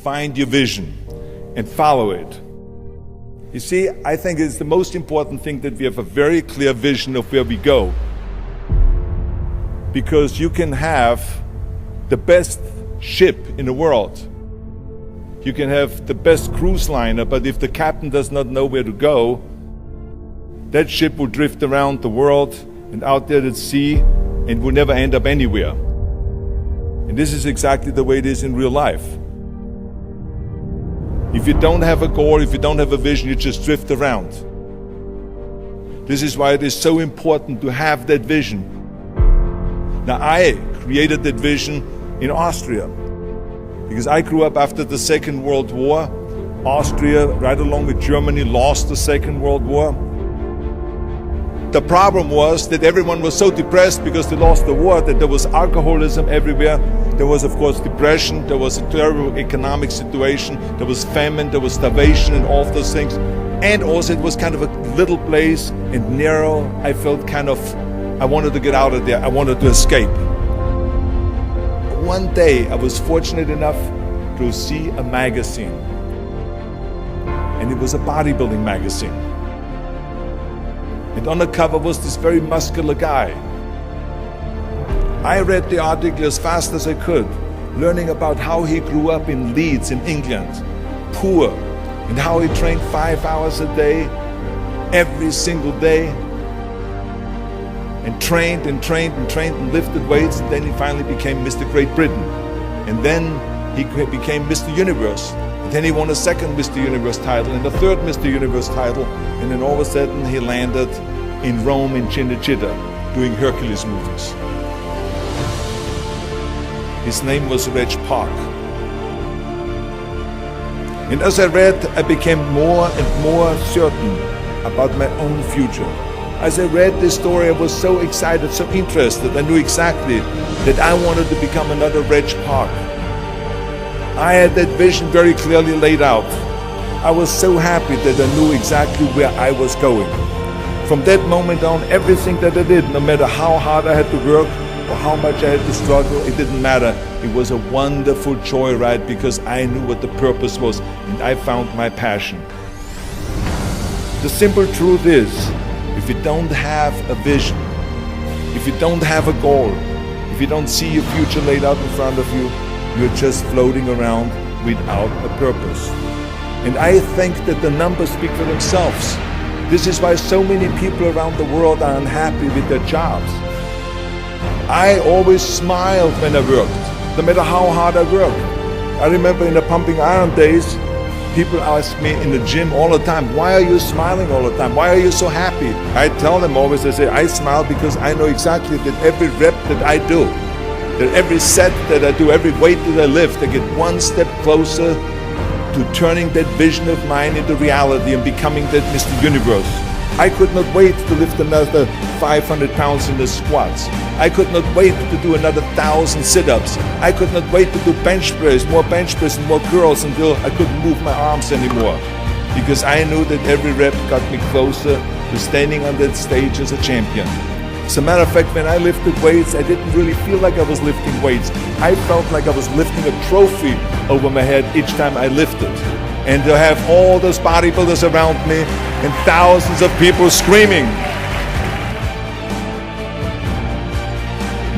find your vision and follow it. You see, I think it's the most important thing that we have a very clear vision of where we go. Because you can have the best ship in the world. You can have the best cruise liner, but if the captain does not know where to go, that ship will drift around the world and out there at sea and will never end up anywhere. And this is exactly the way it is in real life. If you don't have a goal, if you don't have a vision, you just drift around. This is why it is so important to have that vision. Now, I created that vision in Austria because I grew up after the Second World War. Austria, right along with Germany, lost the Second World War. The problem was that everyone was so depressed because they lost the war that there was alcoholism everywhere. There was, of course, depression. There was a terrible economic situation. There was famine. There was starvation and all of those things. And also it was kind of a little place and narrow. I felt I wanted to get out of there. I wanted to escape. One day I was fortunate enough to see a magazine. And it was a bodybuilding magazine. And on the cover was this very muscular guy. I read the article as fast as I could, learning about how he grew up in Leeds in England, poor, and how he trained 5 hours a day, every single day, and trained and trained and trained and lifted weights, and then he finally became Mr. Great Britain. And then he became Mr. Universe. And then he won a second Mr. Universe title and a third Mr. Universe title. And then all of a sudden he landed in Rome in Cinecittà doing Hercules movies. His name was Reg Park. And as I read, I became more and more certain about my own future. As I read this story, I was so excited, so interested. I knew exactly that I wanted to become another Reg Park. I had that vision very clearly laid out. I was so happy that I knew exactly where I was going. From that moment on, everything that I did, no matter how hard I had to work or how much I had to struggle, it didn't matter. It was a wonderful joyride because I knew what the purpose was and I found my passion. The simple truth is, if you don't have a vision, if you don't have a goal, if you don't see your future laid out in front of you, you're just floating around without a purpose. And I think that the numbers speak for themselves. This is why so many people around the world are unhappy with their jobs. I always smiled when I worked, no matter how hard I worked. I remember in the pumping iron days, people ask me in the gym all the time, why are you smiling all the time? Why are you so happy? I tell them always, I say, I smile because I know exactly that every rep that I do, that every set that I do, every weight that I lift, I get one step closer to turning that vision of mine into reality and becoming that Mr. Universe. I could not wait to lift another 500 pounds in the squats. I could not wait to do another 1,000 sit-ups. I could not wait to do bench press, more bench press and more curls until I couldn't move my arms anymore. Because I knew that every rep got me closer to standing on that stage as a champion. As a matter of fact, when I lifted weights, I didn't really feel like I was lifting weights. I felt like I was lifting a trophy over my head each time I lifted. And to have all those bodybuilders around me and thousands of people screaming.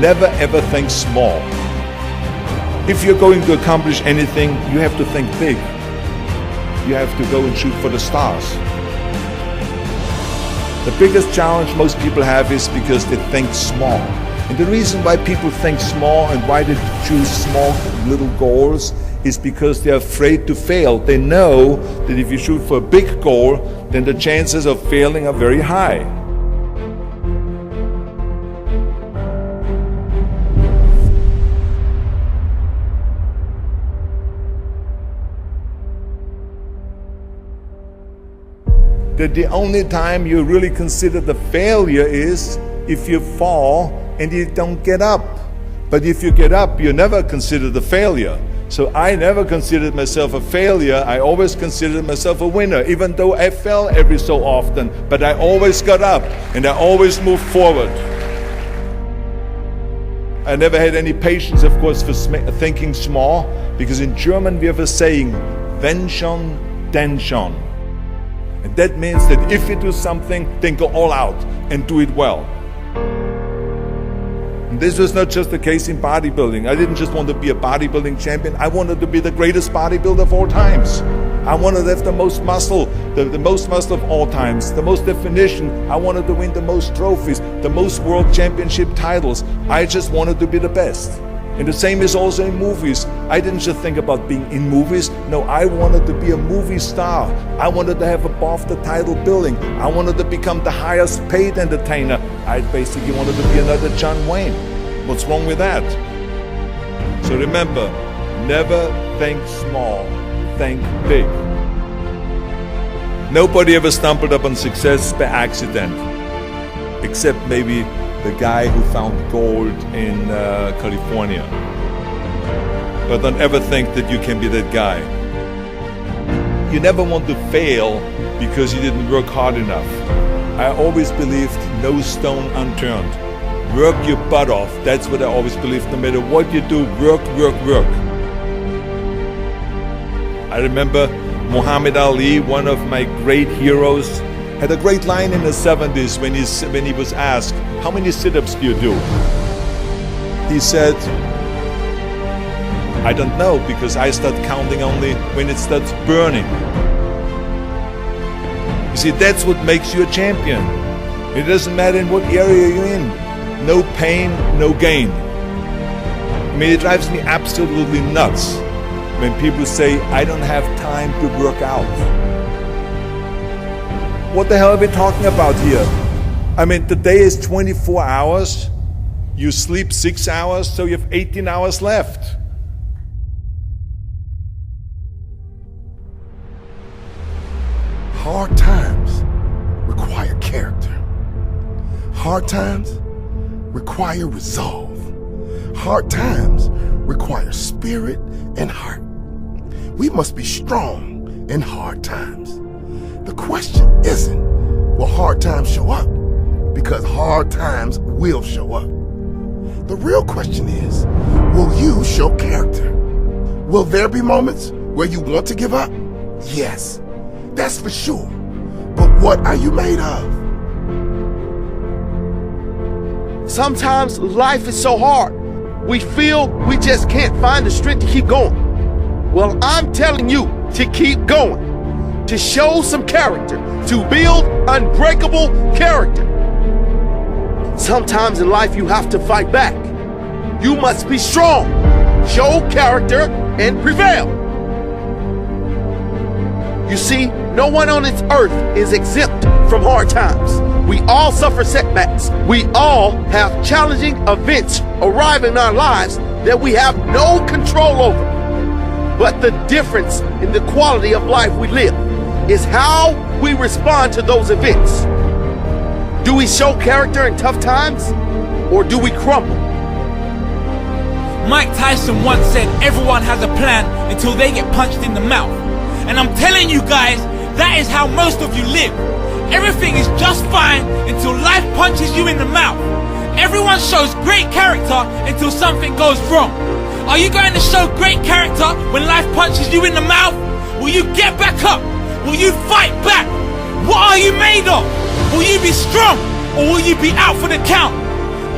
Never ever think small. If you're going to accomplish anything, you have to think big. You have to go and shoot for the stars. The biggest challenge most people have is because they think small. And the reason why people think small and why they choose small little goals is because they're afraid to fail. They know that if you shoot for a big goal, then the chances of failing are very high. That the only time you really consider the failure is if you fall and you don't get up. But if you get up, you never consider the failure. So I never considered myself a failure. I always considered myself a winner, even though I fell every so often. But I always got up and I always moved forward. I never had any patience, of course, for thinking small, because in German we have a saying, wenn schon, denn schon. And that means that if you do something, then go all out and do it well. And this was not just the case in bodybuilding. I didn't just want to be a bodybuilding champion. I wanted to be the greatest bodybuilder of all times. I wanted to have the most muscle, the most muscle of all times, the most definition. I wanted to win the most trophies, the most world championship titles. I just wanted to be the best. And the same is also in movies. I didn't just think about being in movies. No, I wanted to be a movie star. I wanted to have above the title billing. I wanted to become the highest paid entertainer. I basically wanted to be another John Wayne. What's wrong with that? So remember, never think small, think big. Nobody ever stumbled upon success by accident, except maybe the guy who found gold in California. But don't ever think that you can be that guy. You never want to fail because you didn't work hard enough. I always believed no stone unturned. Work your butt off. That's what I always believed. No matter what you do, work, work, work. I remember Muhammad Ali, one of my great heroes, had a great line in the 70s when he was asked, how many sit-ups do you do? He said, I don't know, because I start counting only when it starts burning. You see, that's what makes you a champion. It doesn't matter in what area you're in. No pain, no gain. I mean, it drives me absolutely nuts when people say, I don't have time to work out. What the hell are we talking about here? I mean, the day is 24 hours. You sleep 6 hours, so you have 18 hours left. Hard times require character. Hard times require resolve. Hard times require spirit and heart. We must be strong in hard times. The question isn't, will hard times show up? Because hard times will show up. The real question is, will you show character? Will there be moments where you want to give up? Yes, that's for sure. But what are you made of? Sometimes life is so hard. We feel we just can't find the strength to keep going. Well, I'm telling you to keep going, to show some character, to build unbreakable character. Sometimes in life you have to fight back. You must be strong, show character, and prevail. You see, no one on this earth is exempt from hard times. We all suffer setbacks. We all have challenging events arrive in our lives that we have no control over. But the difference in the quality of life we live is how we respond to those events. Do we show character in tough times, or do we crumble? Mike Tyson once said everyone has a plan until they get punched in the mouth. And I'm telling you guys, that is how most of you live. Everything is just fine until life punches you in the mouth. Everyone shows great character until something goes wrong. Are you going to show great character when life punches you in the mouth? Will you get back up? Will you fight back? What are you made of? Will you be strong, or will you be out for the count?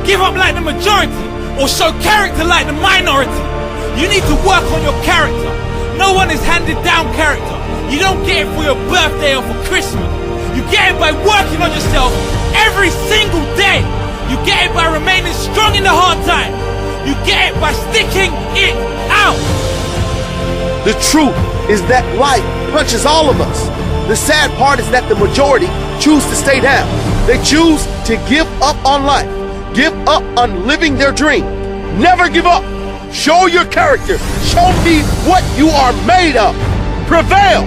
Give up like the majority, or show character like the minority? You need to work on your character. No one is handed down character. You don't get it for your birthday or for Christmas. You get it by working on yourself every single day. You get it by remaining strong in the hard times. You get it by sticking it out. The truth is that life punches all of us. The sad part is that the majority choose to stay down. They choose to give up on life, give up on living their dream. Never give up. Show your character. Show me what you are made of. Prevail.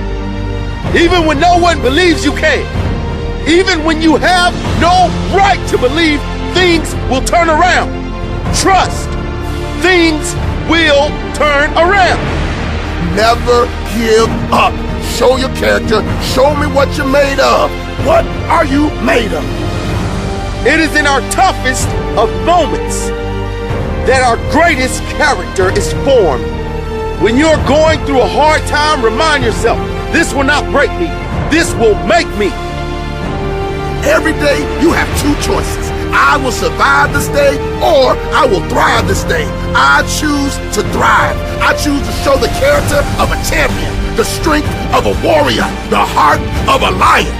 Even when no one believes you can. Even when you have no right to believe things will turn around. Trust. Things will turn around. Never give up. Show your character. Show me what you're made of. What are you made of? It is in our toughest of moments that our greatest character is formed. When you're going through a hard time, remind yourself, this will not break me, this will make me. Every day you have two choices. I will survive this day or I will thrive this day. I choose to thrive. I choose to show the character of a champion, the strength of a warrior, the heart of a lion.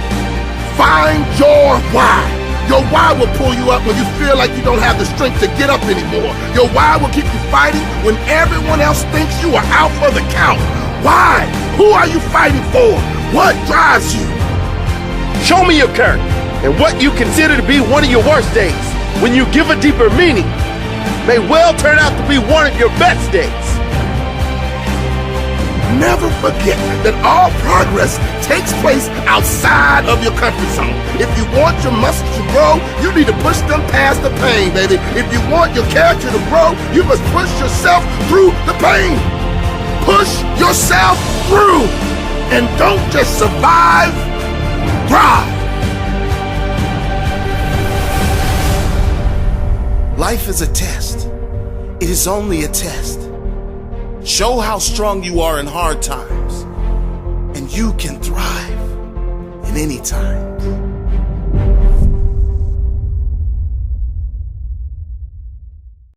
Find your why. Your why will pull you up when you feel like you don't have the strength to get up anymore. Your why will keep you fighting when everyone else thinks you are out for the count. Why? Who are you fighting for? What drives you? Show me your character and what you consider to be one of your worst days, when you give a deeper meaning, may well turn out to be one of your best days. Never forget that all progress takes place outside of your comfort zone. If you want your muscles to grow, you need to push them past the pain, baby. If you want your character to grow, you must push yourself through the pain. Push yourself through, and don't just survive, thrive. Life is a test. It is only a test. Show how strong you are in hard times, and you can thrive in any time.